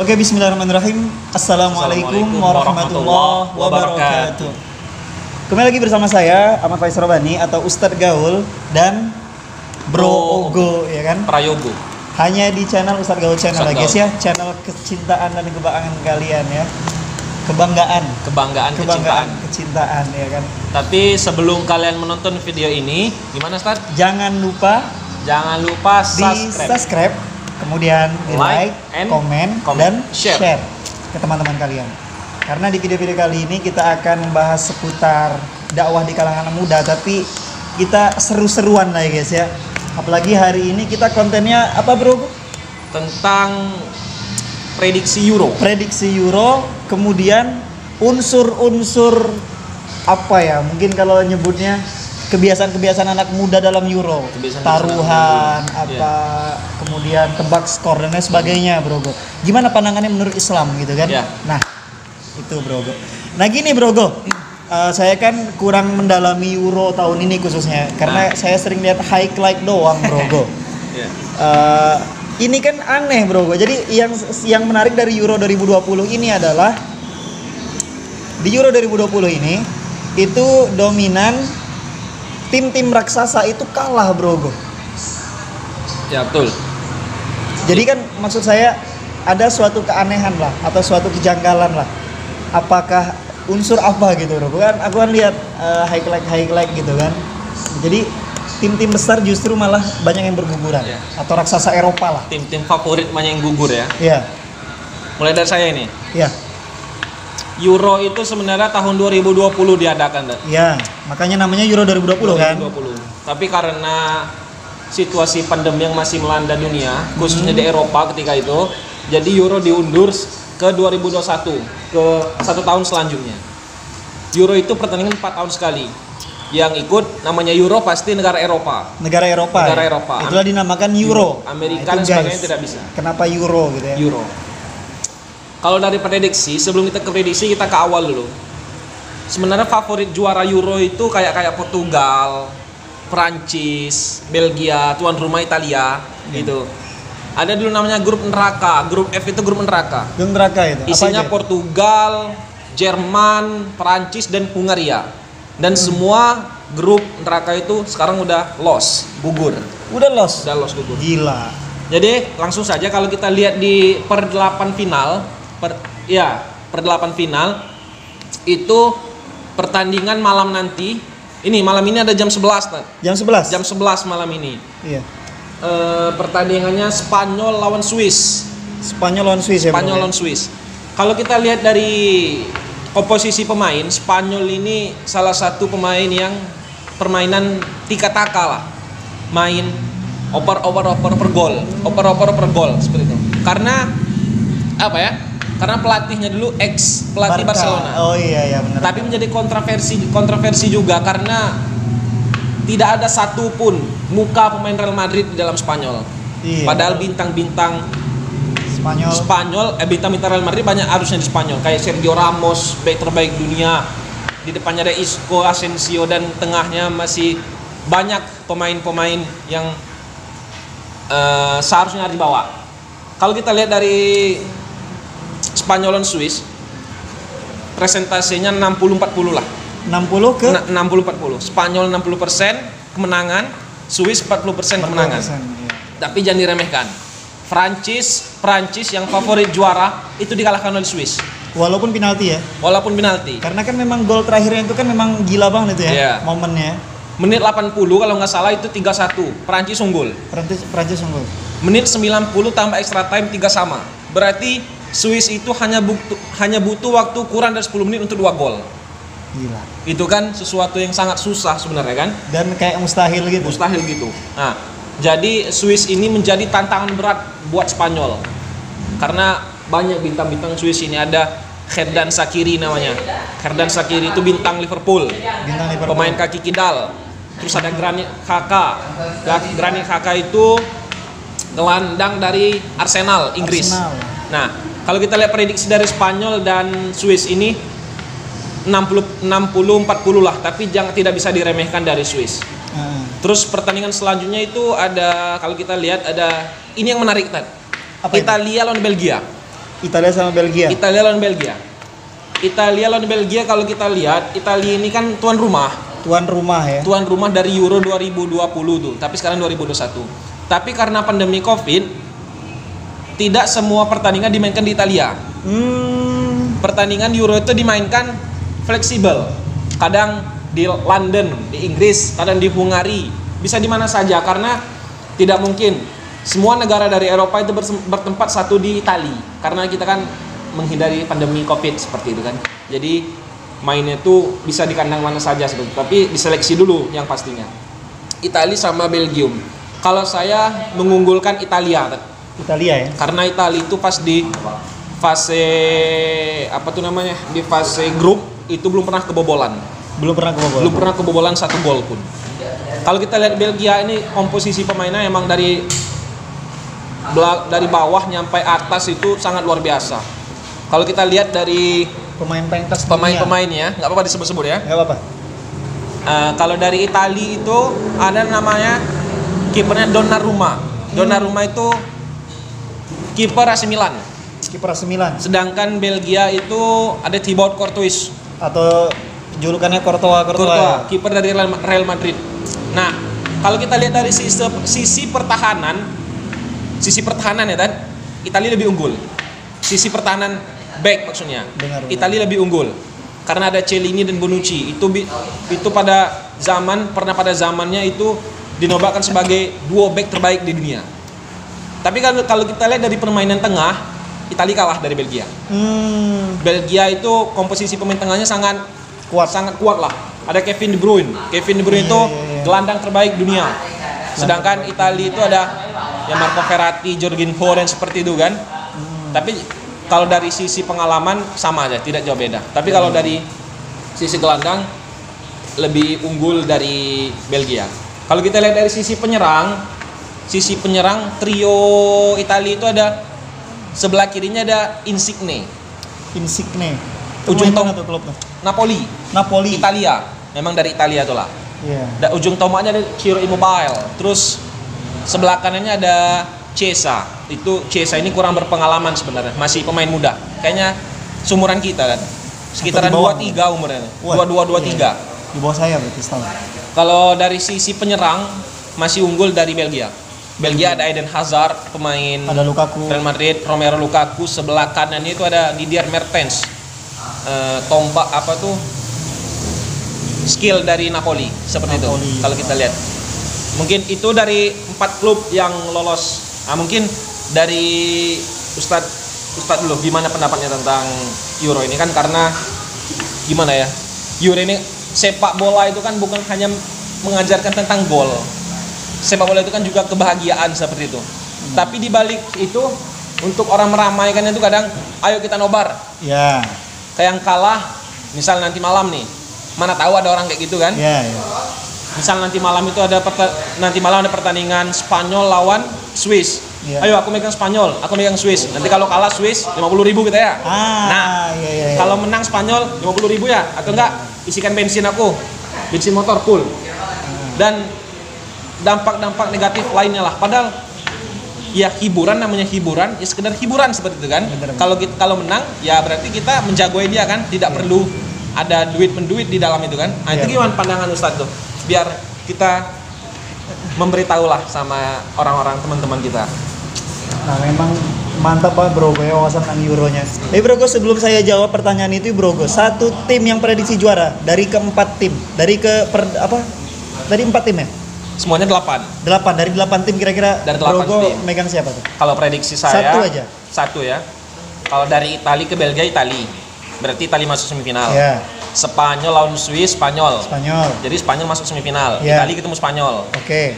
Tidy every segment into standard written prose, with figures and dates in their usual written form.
Oke, bismillahirrahmanirrahim. Assalamualaikum warahmatullahi wabarakatuh. Kembali lagi bersama saya Ahmad Faiz Robani atau Ustadz Gaul dan Bro Ogo, ya kan? Prayogo. Hanya di channel Ustadz Gaul channel Ustadz guys ya, channel kecintaan dan kebanggaan kalian ya. Kebanggaan, kecintaan ya kan. Tapi sebelum kalian menonton video ini, gimana Ustadz? Jangan lupa Di subscribe, kemudian di like, komen, dan share ke teman-teman kalian. Karena di video-video kali ini kita akan membahas seputar dakwah di kalangan anak muda, tapi kita seru-seruan lah ya guys ya. Apalagi hari ini kita kontennya apa bro? Tentang prediksi Euro. Kemudian unsur-unsur apa ya? Mungkin kalau nyebutnya kebiasaan-kebiasaan anak muda dalam Euro, taruhan, kemudian tebak skor dan lain sebagainya, bro. Gimana pandangannya menurut Islam gitu kan? Yeah. Nah, itu bro. Nah gini bro, saya kan kurang mendalami Euro tahun ini khususnya, karena saya sering lihat highlight doang, bro. Ini kan aneh, bro. Jadi yang menarik dari Euro 2020 ini adalah di Euro 2020 ini itu dominan tim-tim raksasa itu kalah, bro. Ya betul. Jadi kan maksud saya ada suatu keanehan lah atau suatu kejanggalan lah. Apakah unsur apa gitu, bro? Aku kan lihat highlight gitu kan. Jadi tim-tim besar justru malah banyak yang berguguran atau raksasa Eropa lah. Tim-tim favorit banyak yang gugur ya. Iya. Mulai dari saya ini. Iya. Euro itu sebenarnya tahun 2020 diadakan, Iya, makanya namanya Euro 2020 kan. Tapi karena situasi pandemi yang masih melanda dunia, khususnya di Eropa ketika itu, jadi Euro diundur ke 2021, ke 1 tahun selanjutnya. Euro itu pertandingan 4 tahun sekali. Yang ikut namanya Euro pasti negara Eropa. Negara Eropa. Itulah dinamakan Euro. Amerika dan sebagainya tidak bisa. Kenapa Euro gitu ya? Euro. Kalau dari prediksi, sebelum kita ke prediksi, kita ke awal dulu. Sebenarnya favorit juara Euro itu kayak Portugal, Prancis, Belgia, tuan rumah Italia, gitu. Ada dulu namanya grup neraka. Grup F itu grup neraka. Grup neraka itu. Isinya Portugal, Jerman, Prancis, dan Hungaria. Dan semua grup neraka itu sekarang udah gugur. Udah lost gugur. Gila. Jadi langsung saja kalau kita lihat di per 8 final. Per 8 final itu pertandingan malam nanti. Ini malam ini ada jam 11. Jam 11. Jam 11 malam ini. Iya. Pertandingannya Spanyol lawan Swiss. Spanyol lawan Swiss ya. Spanyol lawan Swiss. Kalau kita lihat dari komposisi pemain, Spanyol ini salah satu pemain yang permainan tiki-taka lah. Main oper per gol seperti itu. Karena apa ya? Karena pelatihnya dulu pelatih Barcelona. Oh iya benar. Tapi menjadi kontroversi juga karena tidak ada satupun muka pemain Real Madrid di dalam Spanyol. Iya. Padahal bintang-bintang Spanyol, bintang-bintang Real Madrid banyak harusnya di Spanyol. Kayak Sergio Ramos, bek terbaik dunia. Di depannya ada Isco, Asensio, dan tengahnya masih banyak pemain-pemain yang seharusnya dibawa. Kalau kita lihat dari Spanyol dan Swiss, presentasinya 60-40 lah. 60 ke 60-40. Spanyol 60% kemenangan, Swiss 40% kemenangan. Iya. Tapi jangan diremehkan. Prancis yang favorit juara itu dikalahkan oleh Swiss. Walaupun penalti ya. Karena kan memang gol terakhirnya itu kan memang gila banget itu ya. Momennya. Menit 80 kalau nggak salah itu 3-1. Prancis unggul. Menit 90 tambah extra time 3-sama. Berarti Swiss itu hanya butuh waktu kurang dari 10 menit untuk 2 gol. Gila. Itu kan sesuatu yang sangat susah sebenarnya kan? Dan kayak mustahil gitu. Nah, jadi Swiss ini menjadi tantangan berat buat Spanyol. Karena banyak bintang-bintang Swiss ini, ada Xherdan Shaqiri namanya. Xherdan Shaqiri itu bintang Liverpool. Pemain kaki kidal. Terus ada Granit Xhaka. Granit Xhaka itu gelandang dari Arsenal, Inggris. Nah, kalau kita lihat prediksi dari Spanyol dan Swiss ini 60-40 lah, tapi tidak bisa diremehkan dari Swiss. Terus pertandingan selanjutnya itu ada, kalau kita lihat ada ini yang menarik, Tad. Italia lawan Belgia. Italia sama Belgia. Italia lawan Belgia. Italia lawan Belgia, kalau kita lihat, Italia ini kan tuan rumah. Tuan rumah ya. Tuan rumah dari Euro 2020 tuh, tapi sekarang 2021. Tapi karena pandemi Covid, tidak semua pertandingan dimainkan di Italia. Pertandingan Euro itu dimainkan fleksibel. Kadang di London, di Inggris, kadang di Hungari, bisa di mana saja karena tidak mungkin semua negara dari Eropa itu bertempat satu di Italia. Karena kita kan menghindari pandemi Covid seperti itu kan. Jadi mainnya tuh bisa di kandang mana saja sebetulnya, tapi diseleksi dulu yang pastinya. Italia sama Belgium. Kalau saya mengunggulkan Italia ya. karena Italia itu pas di fase di fase grup itu belum pernah kebobolan. Belum pernah kebobolan satu gol pun. Kalau kita lihat Belgia ini komposisi pemainnya emang dari bawah nyampe atas itu sangat luar biasa. Kalau kita lihat dari pemain-pemainnya, nggak apa-apa disebut-sebut ya. Nggak apa-apa. Kalau dari Italia itu ada namanya kipernya Donnarumma. Donnarumma itu kiper AC Milan. Sedangkan Belgia itu ada Thibaut Courtois atau julukannya Courtois. Kiper dari Real Madrid. Nah, kalau kita lihat dari sisi pertahanan ya kan, Italia lebih unggul. Sisi pertahanan back maksudnya. Benar. Italia lebih unggul karena ada Chiellini dan Bonucci. Itu pada zamannya itu dinobatkan sebagai duo back terbaik di dunia. Tapi kalau kita lihat dari permainan tengah, Italia kalah dari Belgia. Belgia itu komposisi pemain tengahnya sangat kuat lah. Ada Kevin De Bruyne itu gelandang terbaik dunia. Sedangkan Italia itu ada ya Marco Verratti, Jorginho dan seperti itu kan. Tapi kalau dari sisi pengalaman sama aja, tidak jauh beda. Tapi kalau dari sisi gelandang lebih unggul dari Belgia. Kalau kita lihat dari sisi penyerang trio Italia itu ada sebelah kirinya ada Insigne. Ujung tombak Napoli. Italia. Memang dari Italia tuh lah. Yeah. Ujung tombaknya ada Ciro Immobile. Terus sebelah kanannya ada Chiesa. Chiesa ini kurang berpengalaman sebenarnya, masih pemain muda. Kayaknya seumuran kita kan. Sekitaran 23 umurnya. 22-23. Di bawah saya berarti setahun. Kalau dari sisi penyerang masih unggul dari Belgia. Belgia ada Eden Hazard, pemain ada Lukaku, Real Madrid, Romelu Lukaku. Sebelah kanannya itu ada Didier Mertens. Skill dari Napoli seperti itu. Kalau kita lihat. Mungkin itu dari 4 klub yang lolos. Mungkin dari Ustadz dulu, gimana pendapatnya tentang Euro ini kan, karena gimana ya, Euro ini sepak bola itu kan bukan hanya mengajarkan tentang gol. Sepak bola itu kan juga kebahagiaan seperti itu. Tapi di balik itu untuk orang meramaikannya itu kadang ayo kita nobar. Ya. Kayak yang kalah, misal nanti malam nih, mana tahu ada orang kayak gitu kan? Ya. Misal nanti malam itu ada pertandingan Spanyol lawan Swiss. Yeah. Ayo aku megang Spanyol, aku megang Swiss. Nanti kalau kalah Swiss 50.000 gitu ya. Kalau menang Spanyol 50.000 ya, atau enggak isikan bensin bensin motor full. Dan dampak-dampak negatif lainnya lah. Padahal ya namanya hiburan, ya sekedar hiburan seperti itu kan. Kalau menang ya berarti kita menjagoin dia kan, tidak perlu ada duit di dalam itu kan. Nah, itu gimana pandangan Ustadz tuh? Biar kita memberitahu lah sama orang-orang teman-teman kita. Nah, memang mantap banget bro ya wawasan tentang Euronya. Tapi bro, sebelum saya jawab pertanyaan itu bro, satu tim yang prediksi juara dari keempat tim, dari 4 tim ya? Semuanya 8 dari 8 tim kira-kira bro megang siapa tuh? Kalau prediksi saya satu aja. Satu ya. Kalau dari Italia ke Belgia, Italia. Berarti Italia masuk semifinal. Yeah. Spanyol lawan Swiss, Spanyol. Jadi Spanyol masuk semifinal. Yeah. Italia ketemu Spanyol. Oke.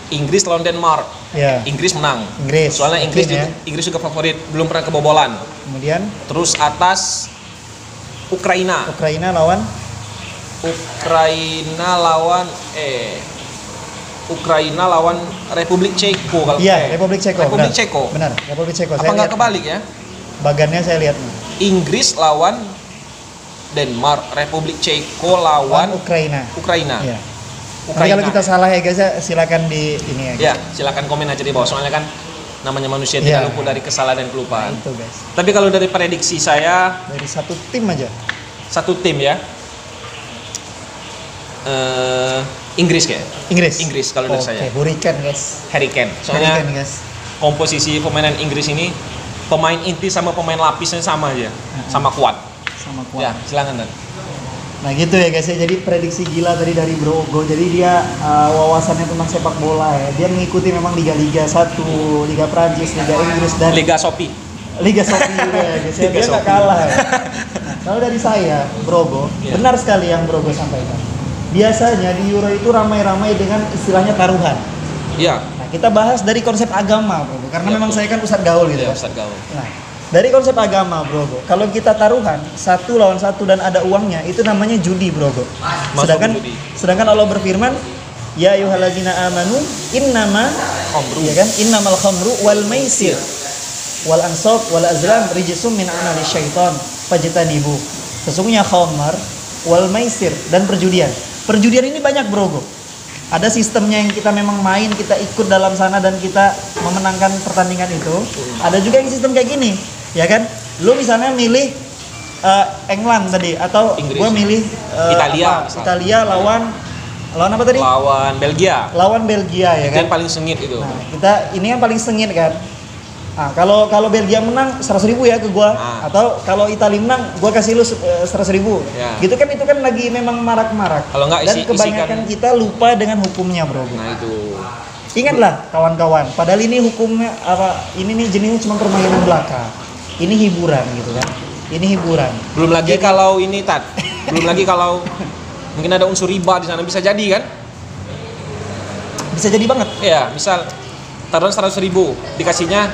Inggris lawan Denmark. Yeah. Inggris menang. Soalnya Inggris juga favorit, belum pernah kebobolan. Kemudian terus atas Ukraina lawan Republik Ceko kalau Republik Ceko. Benar, Republik Ceko. Apa nggak kebalik ya? Bagannya saya lihat. Inggris lawan Denmark, Republik Ceko lawan Ukraina. Iya. Kalau kita salah ya guys, silakan di ini ya. Ya, silakan komen aja di bawah. Soalnya kan Namanya manusia Iya. tidak luput dari kesalahan dan kelupaan. Itu guys. Tapi kalau dari prediksi saya Dari satu tim aja. satu tim ya. Inggris kayak. Inggris kalau dari saya. Oke, Hurricane guys. Harry Kane. Soalnya Hurricane guys. komposisi pemainan Inggris ini pemain inti sama pemain lapisnya sama aja, sama kuat. Sama kuat. Ya, silakan Dan. Nah gitu ya guys ya, jadi prediksi gila tadi dari Bro Ogo. Jadi dia wawasannya tentang sepak bola ya. Dia mengikuti memang Liga 1, Liga Prancis, Liga Inggris dan Liga Shopee. Liga Shopee juga ya guys ya. Liga Dia nggak Shopee. kalah ya. Nah, kalau dari saya Bro Ogo, Iya. benar sekali yang Bro Ogo sampaikan. Biasanya di Euro itu ramai-ramai dengan istilahnya taruhan. Iya. Nah kita bahas dari konsep agama Bro Ogo, karena Iya, memang betul. saya kan ustadz gaul gitu Iya, kan. Ustadz Gaul. Nah, dari konsep agama, Bro, kalau kita taruhan 1 lawan 1 dan ada uangnya, itu namanya judi, Bro. Sedangkan judi. sedangkan Allah berfirman, ya ayyuhallazina amanu innama Khamru. ya kan? Innamal khamru wal maisir wal ansab wal azlam rijsum min amali syaiton fajtanibu. Sesungguhnya khamar wal maisir dan perjudian. Perjudian ini banyak, Bro. Ada sistemnya yang kita memang main, kita ikut dalam sana dan kita memenangkan pertandingan itu. Ada juga yang sistem kayak gini, ya kan? Lu misalnya milih England tadi atau Inggris. gue milih Italia, misalnya. Italia lawan apa tadi? Lawan Belgia. Lawan Belgia ya Itu kan? yang paling sengit itu. Nah, kita ini yang paling sengit kan. Nah, kalau Belgia menang 100.000 ya ke gua, Ah. atau kalau Italia menang gua kasih lu 100.000. Ya. Gitu kan, itu kan lagi memang marak-marak. Kalau nggak Dan isi- kebanyakan isikan- kita lupa dengan hukumnya, Bro. Nah, itu. Ingatlah kawan-kawan, padahal ini hukumnya apa? Ini nih jenisnya cuma permainan belaka. Ini hiburan gitu kan. Ini hiburan. Belum lagi kalau ini Tat. Belum lagi kalau mungkin ada unsur riba di sana, bisa jadi kan? Bisa jadi banget. Iya, misal taruhan 100.000, dikasihnya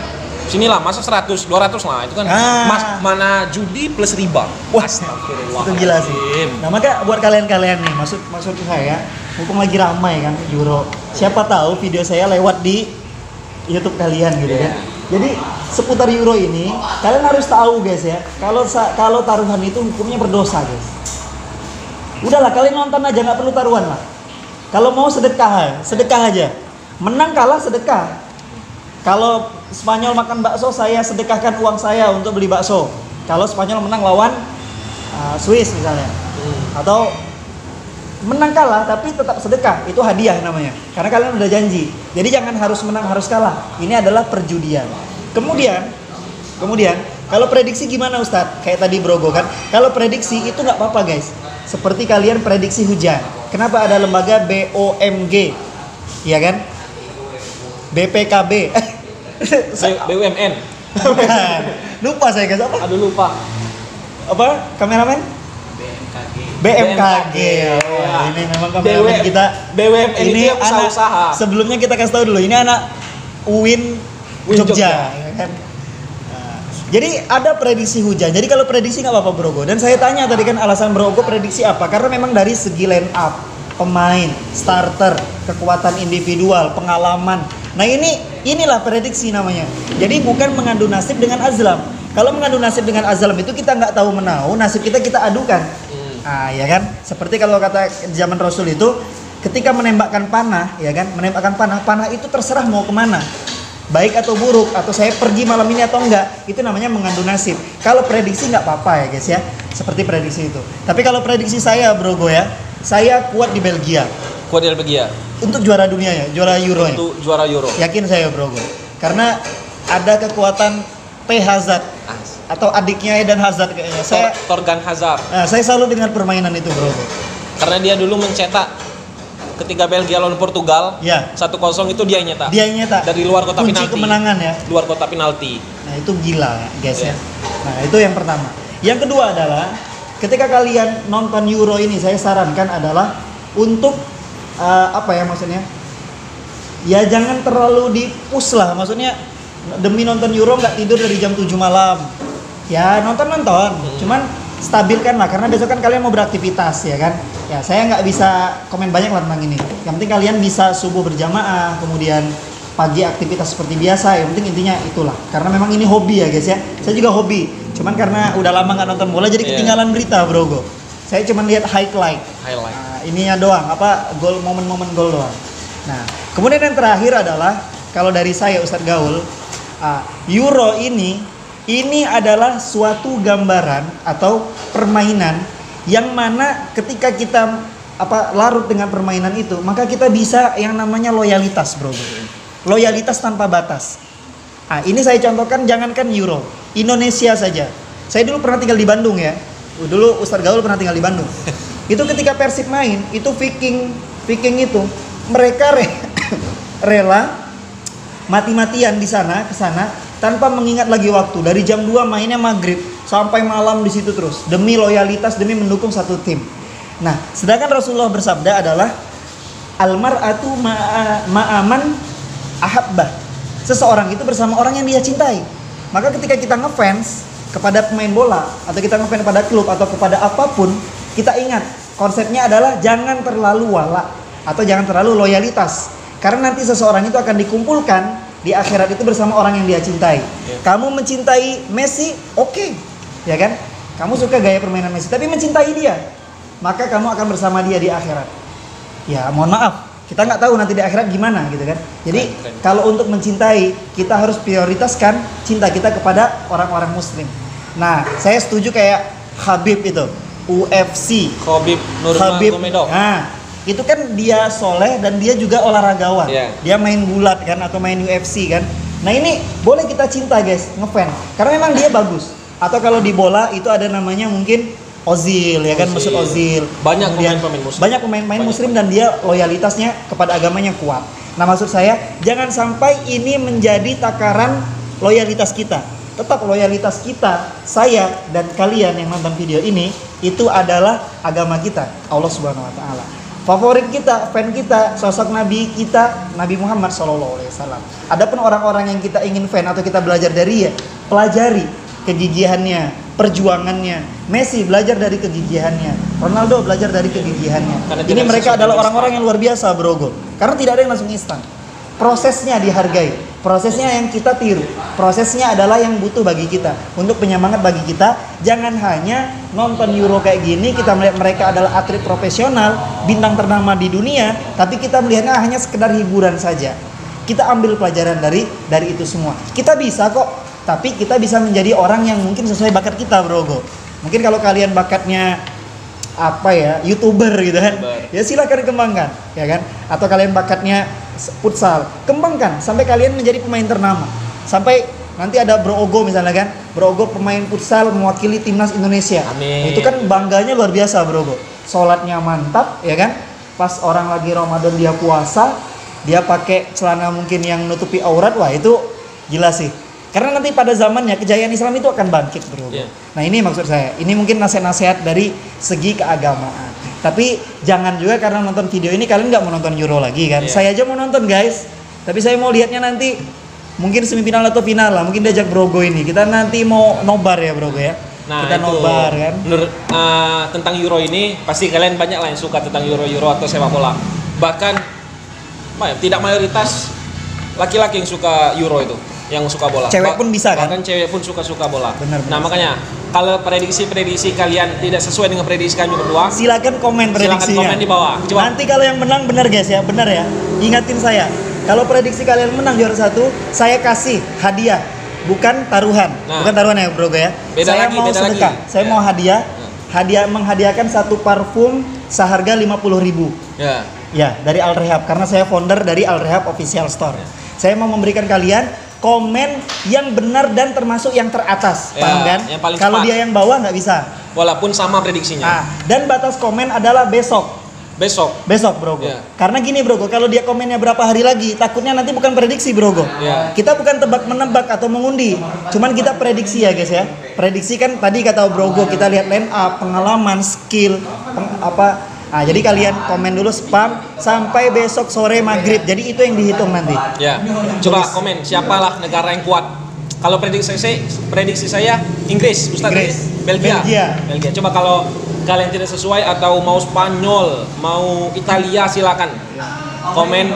sinilah masa 100, 200 lah, itu kan Ah. mana judi plus riba. Wah, Astagfirullah. itu gila sih. Nah, maka buat kalian-kalian nih, maksud saya, mumpung lagi ramai kan Euro. Siapa tahu video saya lewat di YouTube kalian gitu kan. Iya. Jadi seputar Euro ini, kalian harus tahu guys ya. Kalau taruhan itu hukumnya berdosa, guys. Udahlah, kalian nonton aja, nggak perlu taruhan lah. Kalau mau sedekah aja. Menang kalah sedekah. Kalau Spanyol makan bakso, saya sedekahkan uang saya untuk beli bakso. Kalau Spanyol menang lawan Swiss misalnya, atau menang kalah tapi tetap sedekah, itu hadiah namanya. Karena kalian udah janji. Jadi jangan harus menang harus kalah. Ini adalah perjudian. Kemudian kalau prediksi gimana Ustadz? Kayak tadi Brogo kan. Kalau prediksi itu nggak apa-apa guys. Seperti kalian prediksi hujan. Kenapa ada lembaga BOMG? Iya kan? BPKB. BUMN. Bukan. Lupa saya guys, apa? Aduh lupa. Apa? Kameramen? BMKG. Oh, ini memang kameramen kita. BUMN ini Ini usaha-usaha. Sebelumnya kita kasih tahu dulu, ini anak UIN Jogja, ya kan? Nah, jadi ada prediksi hujan. Jadi kalau prediksi nggak apa-apa Brogo. Dan saya tanya tadi kan alasan Brogo prediksi apa? Karena memang dari segi line up, pemain, starter, kekuatan individual, pengalaman. Nah inilah prediksi namanya. Jadi bukan mengadu nasib dengan azlam. Kalau mengadu nasib dengan azlam itu kita nggak tahu menau, nasib kita adukan. Ah ya kan? Seperti kalau kata zaman Rasul itu, ketika menembakkan panah, ya kan? Menembakkan panah itu terserah mau kemana. Baik atau buruk, atau saya pergi malam ini atau enggak, itu namanya mengadu nasib. Kalau prediksi nggak apa-apa ya guys ya, seperti prediksi itu. Tapi kalau prediksi saya Brogo ya, saya kuat di Belgia Kuat di Belgia untuk juara dunia ya, juara Euro ya. untuk juara Euro. Yakin saya Brogo, karena ada kekuatan P Hazard atau adiknya Eden Hazard kayaknya. Torgan Hazard. Saya salut dengan permainan itu Brogo. Karena dia dulu mencetak ketika Belgia lawan Portugal, Ya. 1-0 itu dia yang nyetak. Dia yang nyetak Dari luar kotak kunci penalti. kemenangan ya. Luar kotak penalti. Nah itu gila guys Iya. ya. Nah itu yang pertama. Yang kedua adalah ketika kalian nonton Euro ini, saya sarankan adalah untuk apa ya maksudnya? Ya jangan terlalu di-push lah. Maksudnya demi nonton Euro nggak tidur dari jam 7 malam. Ya nonton. Cuman stabilkan lah, karena besok kan kalian mau beraktivitas ya kan. Ya saya nggak bisa komen banyak lah tentang ini. Yang penting kalian bisa subuh berjamaah, kemudian pagi aktivitas seperti biasa. Yang penting intinya itulah. Karena memang ini hobi ya guys ya. Saya juga hobi. Cuman karena udah lama nggak nonton bola jadi ketinggalan berita Brogo. Saya cuma lihat highlight. Nah, ininya doang, gol, momen-momen gol doang. Nah, kemudian yang terakhir adalah kalau dari saya Ustadz Gaul, Euro ini adalah suatu gambaran atau permainan yang mana ketika kita larut dengan permainan itu, maka kita bisa yang namanya loyalitas, bro. Loyalitas tanpa batas. Ini saya contohkan, jangankan Euro, Indonesia saja. Saya dulu pernah tinggal di Bandung ya. Dulu Ustadz Gaul pernah tinggal di Bandung. Itu ketika Persib main, itu Viking itu mereka rela mati-matian di sana ke sana tanpa mengingat lagi waktu. Dari jam 2 mainnya maghrib sampai malam di situ terus demi loyalitas, demi mendukung satu tim. Nah, sedangkan Rasulullah bersabda adalah almar'atu ma'aman ahabbah. Seseorang itu bersama orang yang dia cintai. Maka ketika kita ngefans kepada pemain bola atau kita ngefans kepada klub atau kepada apapun, kita ingat konsepnya adalah jangan terlalu wala atau jangan terlalu loyalitas. Karena nanti seseorang itu akan dikumpulkan di akhirat itu bersama orang yang dia cintai. Kamu mencintai Messi, oke, ya kan? Kamu suka gaya permainan Messi, tapi mencintai dia, maka kamu akan bersama dia di akhirat. Ya, mohon maaf, kita nggak tahu nanti di akhirat gimana, gitu kan? Jadi kalau untuk mencintai, kita harus prioritaskan cinta kita kepada orang-orang Muslim. Nah, saya setuju kayak Khabib itu, UFC. Khabib Nurmagomedov. Nah, itu kan dia soleh dan dia juga olahragawan. Dia main gulat kan atau main UFC kan. Nah ini boleh kita cinta guys, ngefans karena memang dia bagus. Atau kalau di bola itu ada namanya mungkin Ozil ya kan, Mesut Ozil. Banyak pemain muslim. Banyak pemain muslim dan dia loyalitasnya kepada agamanya kuat. Nah maksud saya jangan sampai ini menjadi takaran loyalitas kita. Tetap loyalitas kita, saya dan kalian yang nonton video ini itu adalah agama kita, Allah Subhanahu wa taala. Favorit kita, fan kita, sosok Nabi kita, Nabi Muhammad SAW. Adapun orang-orang yang kita ingin fan atau kita belajar dari pelajari kegigihannya, perjuangannya. Messi belajar dari kegigihannya, Ronaldo belajar dari kegigihannya. Ini mereka adalah orang-orang yang luar biasa, bro. Karena tidak ada yang langsung instan. Prosesnya dihargai, prosesnya yang kita tiru, prosesnya adalah yang butuh bagi kita, untuk penyemangat bagi kita. Jangan hanya nonton Euro kayak gini, kita melihat mereka adalah atlet profesional, bintang ternama di dunia, tapi kita melihatnya hanya sekedar hiburan saja. Kita ambil pelajaran dari itu semua. Kita bisa kok, tapi kita bisa menjadi orang yang mungkin sesuai bakat kita, bro. Mungkin kalau kalian bakatnya YouTuber gitu kan, ya silakan kembangkan, ya kan? Atau kalian bakatnya futsal, kembangkan sampai kalian menjadi pemain ternama. Sampai nanti ada Bro Ogo misalnya kan, Bro Ogo pemain futsal mewakili timnas Indonesia. Amin. Itu kan bangganya luar biasa, Bro Ogo. Sholatnya mantap, ya kan? Pas orang lagi Ramadan dia puasa, dia pakai celana mungkin yang nutupi aurat, wah itu gila sih. Karena nanti pada zamannya kejayaan Islam itu akan bangkit, bro. Nah ini maksud saya, ini mungkin nasihat-nasihat dari segi keagamaan. Tapi jangan juga karena nonton video ini kalian nggak mau nonton Euro lagi kan? Saya aja mau nonton guys, tapi saya mau lihatnya nanti mungkin semifinal atau final lah. Mungkin diajak Brogo ini, kita nanti mau nobar ya Brogo ya. Nah, kita nobar kan. Tentang Euro ini pasti kalian banyak lah yang suka tentang Euro atau sepak bola. Bahkan tidak mayoritas laki-laki yang suka Euro itu, yang suka bola. Cewek pun bisa kan? Bahkan cewek pun suka bola. Benar. Nah makanya kalau prediksi kalian tidak sesuai dengan prediksi kami berdua, silakan komen prediksinya. Silakan komen di bawah. Coba. Nanti kalau yang menang benar guys ya, benar ya. Ingatin saya. Kalau prediksi kalian menang juara 1, saya kasih hadiah, bukan taruhan. Nah, bukan taruhan ya bro ya. Saya mau sedekah. Saya mau hadiah. Hadiah menghadiahkan satu parfum seharga 50.000. Ya, dari Al Rehab karena saya founder dari Al Rehab Official Store. Saya mau memberikan kalian komen yang benar dan termasuk yang teratas, paham kan? Kalau dia yang bawah nggak bisa. Walaupun sama prediksinya. Dan batas komen adalah besok bro. Karena gini bro, kalau dia komennya berapa hari lagi, takutnya nanti bukan prediksi bro. Kita bukan tebak-menebak atau mengundi, cuman kita prediksi ya guys ya. Prediksi kan tadi kata bro, kita lihat line up, pengalaman, skill, Nah, jadi kalian komen dulu spam sampai besok sore maghrib. Jadi itu yang dihitung nanti. Ya. Coba komen siapalah negara yang kuat. Kalau prediksi saya Inggris, Ustaz. Belgia. Coba kalau kalian tidak sesuai atau mau Spanyol, mau Italia silakan. Komen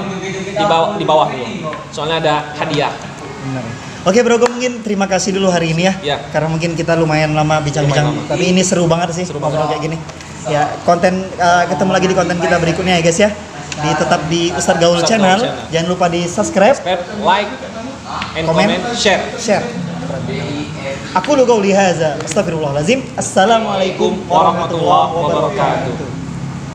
di bawah dulu. Soalnya ada hadiah. Benar. Oke bro, mungkin terima kasih dulu hari ini ya. Karena mungkin kita lumayan lama bincang-bincang. Tapi ini seru banget sih ngobrol kayak gini. Ya, ketemu lagi di konten kita berikutnya ya guys ya. Tetap di Ustadz Gaul Channel. Jangan lupa di subscribe, like, and Comment. comment, share. share. Aku lu qauli hadza, astaghfirullahalazim. Assalamualaikum warahmatullahi wabarakatuh.